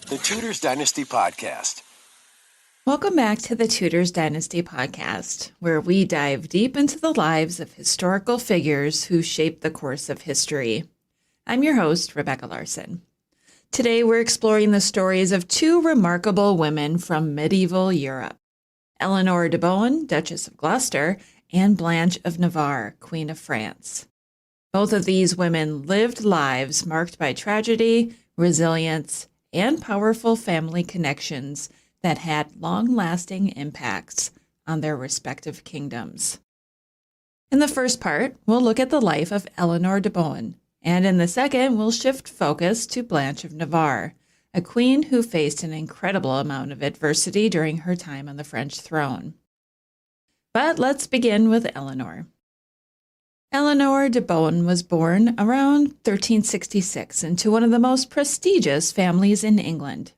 The Tudors Dynasty Podcast. Welcome back to the Tudors Dynasty Podcast, where we dive deep into the lives of historical figures who shaped the course of history. I'm your host, Rebecca Larson. Today we're exploring the stories of two remarkable women from medieval Europe, Eleanor de Bohun, Duchess of Gloucester, and Blanche of Navarre, Queen of France. Both of these women lived lives marked by tragedy, resilience, and powerful family connections that had long-lasting impacts on their respective kingdoms. In the first part, we'll look at the life of Eleanor de Bohun, and in the second, we'll shift focus to Blanche of Navarre, a queen who faced an incredible amount of adversity during her time on the French throne. But let's begin with Eleanor. Eleanor de Bohun was born around 1366 into one of the most prestigious families in England.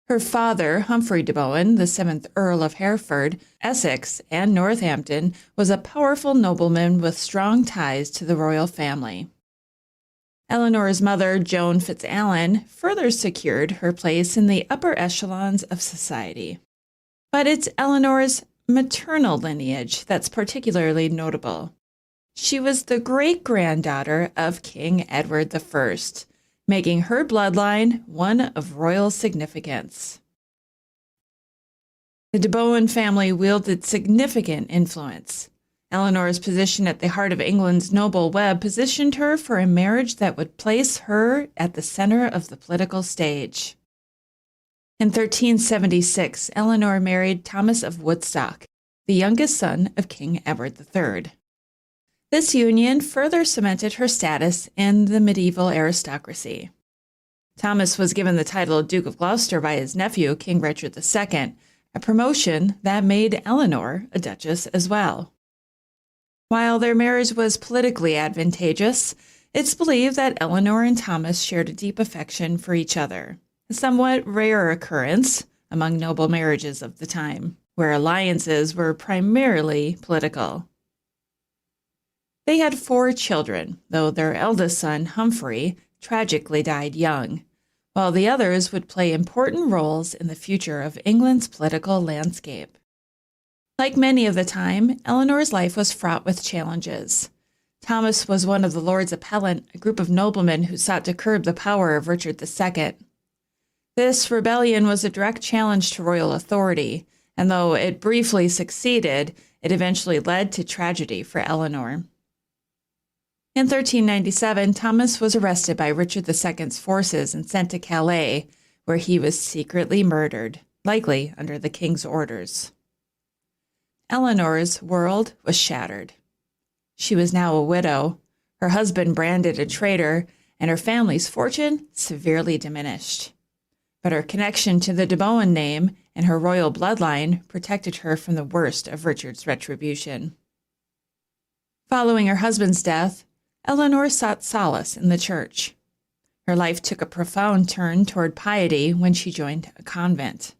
Her father, Humphrey de Bohun, the 7th Earl of Hereford, Essex, and Northampton, was a powerful nobleman with strong ties to the royal family. Eleanor's mother, Joan Fitzalan, further secured her place in the upper echelons of society. But it's Eleanor's maternal lineage that's particularly notable. She was the great-granddaughter of King Edward I, making her bloodline one of royal significance. The de Bohun family wielded significant influence. Eleanor's position at the heart of England's noble web positioned her for a marriage that would place her at the center of the political stage. In 1376, Eleanor married Thomas of Woodstock, the youngest son of King Edward III. This union further cemented her status in the medieval aristocracy. Thomas was given the title Duke of Gloucester by his nephew, King Richard II, a promotion that made Eleanor a duchess as well. While their marriage was politically advantageous, it's believed that Eleanor and Thomas shared a deep affection for each other, a somewhat rare occurrence among noble marriages of the time, where alliances were primarily political. They had 4 children, though their eldest son, Humphrey, tragically died young, while the others would play important roles in the future of England's political landscape. Like many of the time, Eleanor's life was fraught with challenges. Thomas was one of the Lords Appellant, a group of noblemen who sought to curb the power of Richard II. This rebellion was a direct challenge to royal authority, and though it briefly succeeded, it eventually led to tragedy for Eleanor. In 1397, Thomas was arrested by Richard II's forces and sent to Calais, where he was secretly murdered, likely under the king's orders. Eleanor's world was shattered. She was now a widow, her husband branded a traitor, and her family's fortune severely diminished. But her connection to the de Bohun name and her royal bloodline protected her from the worst of Richard's retribution. Following her husband's death, Eleanor sought solace in the church. Her life took a profound turn toward piety when she joined a convent.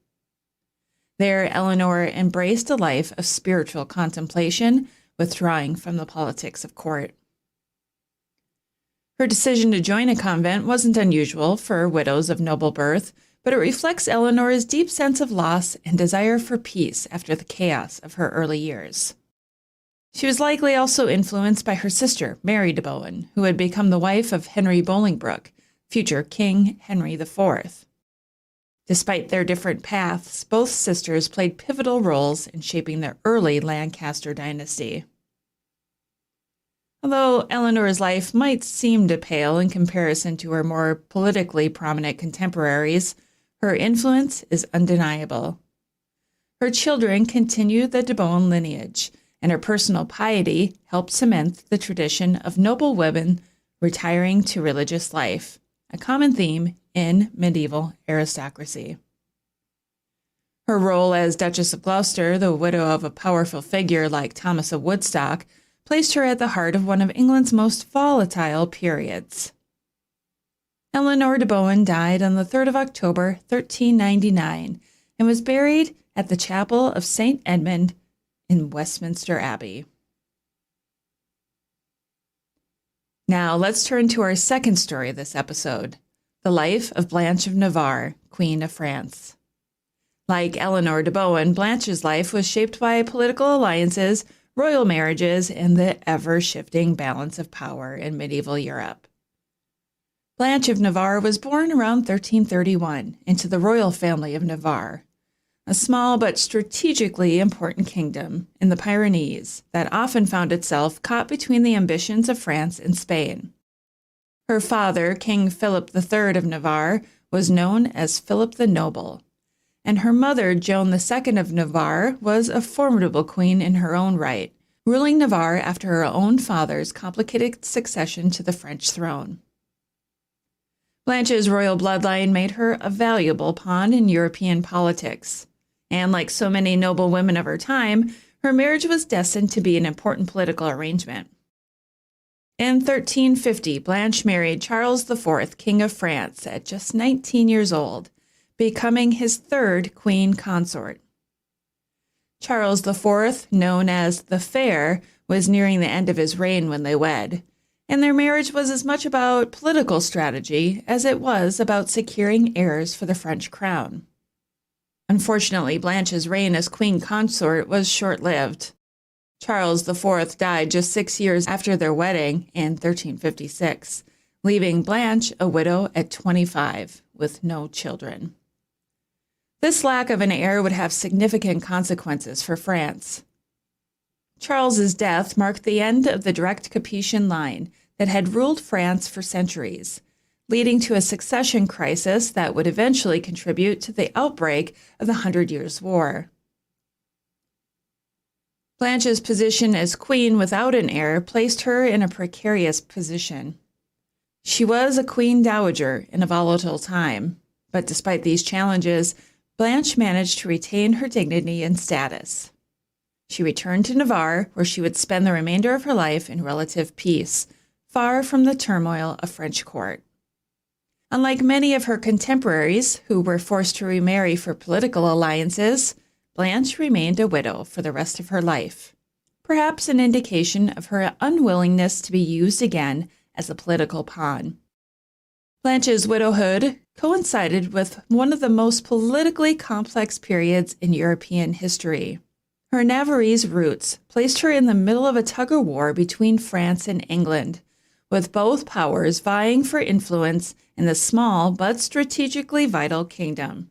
There, Eleanor embraced a life of spiritual contemplation, withdrawing from the politics of court. Her decision to join a convent wasn't unusual for widows of noble birth, but it reflects Eleanor's deep sense of loss and desire for peace after the chaos of her early years. She was likely also influenced by her sister, Mary de Bohun, who had become the wife of Henry Bolingbroke, future King Henry IV. Despite their different paths, both sisters played pivotal roles in shaping the early Lancaster dynasty. Although Eleanor's life might seem to pale in comparison to her more politically prominent contemporaries, her influence is undeniable. Her children continued the de Bohun lineage, and her personal piety helped cement the tradition of noble women retiring to religious life, a common theme in medieval aristocracy. Her role as Duchess of Gloucester, the widow of a powerful figure like Thomas of Woodstock, placed her at the heart of one of England's most volatile periods. Eleanor de Bohun died on the 3rd of October, 1399, and was buried at the Chapel of St. Edmund in Westminster Abbey. Now let's turn to our second story of this episode, the life of Blanche of Navarre, Queen of France. Like Eleanor de Bohun, Blanche's life was shaped by political alliances, royal marriages, and the ever-shifting balance of power in medieval Europe. Blanche of Navarre was born around 1331 into the royal family of Navarre, a small but strategically important kingdom in the Pyrenees that often found itself caught between the ambitions of France and Spain. Her father, King Philip III of Navarre, was known as Philip the Noble, and her mother, Joan II of Navarre, was a formidable queen in her own right, ruling Navarre after her own father's complicated succession to the French throne. Blanche's royal bloodline made her a valuable pawn in European politics, and like so many noble women of her time, her marriage was destined to be an important political arrangement. In 1350, Blanche married Charles IV, King of France, at just 19 years old, becoming his third queen consort. Charles IV, known as the Fair, was nearing the end of his reign when they wed, and their marriage was as much about political strategy as it was about securing heirs for the French crown. Unfortunately, Blanche's reign as queen consort was short-lived. Charles IV died just 6 years after their wedding in 1356, leaving Blanche a widow at 25 with no children. This lack of an heir would have significant consequences for France. Charles's death marked the end of the direct Capetian line that had ruled France for centuries, leading to a succession crisis that would eventually contribute to the outbreak of the 100 Years' War. Blanche's position as queen without an heir placed her in a precarious position. She was a queen dowager in a volatile time, but despite these challenges, Blanche managed to retain her dignity and status. She returned to Navarre, where she would spend the remainder of her life in relative peace, far from the turmoil of French court. Unlike many of her contemporaries who were forced to remarry for political alliances, Blanche remained a widow for the rest of her life, perhaps an indication of her unwillingness to be used again as a political pawn. Blanche's widowhood coincided with one of the most politically complex periods in European history. Her Navarrese roots placed her in the middle of a tug-of-war between France and England, with both powers vying for influence in the small but strategically vital kingdom.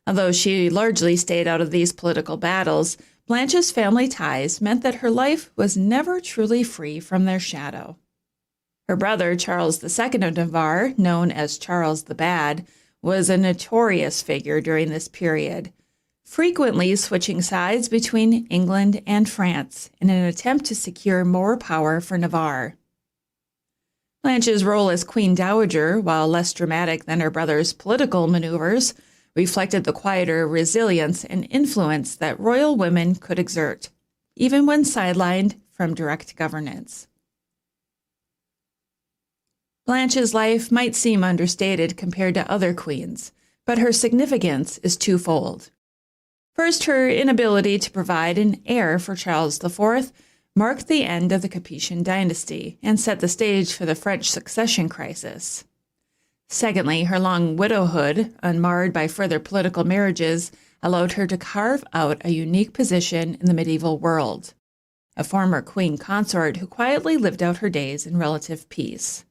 Although she largely stayed out of these political battles, Blanche's family ties meant that her life was never truly free from their shadow. Her brother, Charles II of Navarre, known as Charles the Bad, was a notorious figure during this period, frequently switching sides between England and France in an attempt to secure more power for Navarre. Blanche's role as Queen Dowager, while less dramatic than her brother's political maneuvers, reflected the quieter resilience and influence that royal women could exert, even when sidelined from direct governance. Blanche's life might seem understated compared to other queens, but her significance is twofold. First, her inability to provide an heir for Charles IV marked the end of the Capetian dynasty and set the stage for the French succession crisis. Secondly, her long widowhood, unmarred by further political marriages, allowed her to carve out a unique position in the medieval world, a former queen consort who quietly lived out her days in relative peace.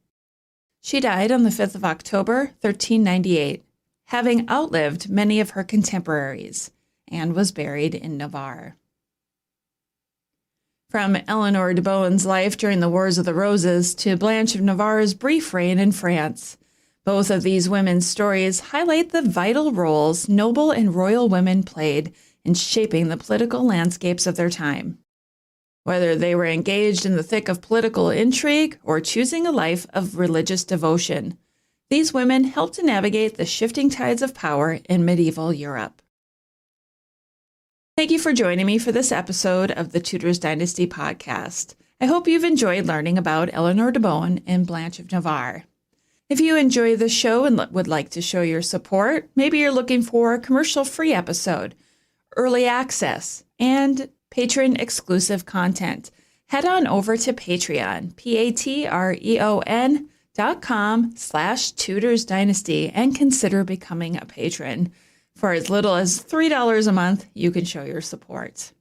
She died on the 5th of October, 1398, having outlived many of her contemporaries, and was buried in Navarre. From Eleanor de Bohun's life during the Wars of the Roses to Blanche of Navarre's brief reign in France, both of these women's stories highlight the vital roles noble and royal women played in shaping the political landscapes of their time. Whether they were engaged in the thick of political intrigue or choosing a life of religious devotion, these women helped to navigate the shifting tides of power in medieval Europe. Thank you for joining me for this episode of the Tudors Dynasty podcast. I hope you've enjoyed learning about Eleanor de Bohun and Blanche of Navarre. If you enjoy the show and would like to show your support, maybe you're looking for a commercial-free episode, early access, and patron-exclusive content, head on over to Patreon, patreon.com/TudorsDynasty patreon.com/tutorsdynasty and consider becoming a patron. For as little as $3 a month, you can show your support.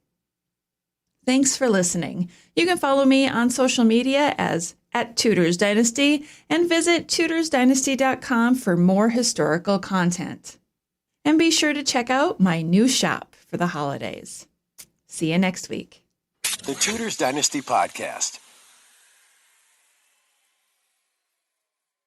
Thanks for listening. You can follow me on social media as @tutorsdynasty and visit tutorsdynasty.com for more historical content. And be sure to check out my new shop for the holidays. See you next week. The Tudors Dynasty Podcast.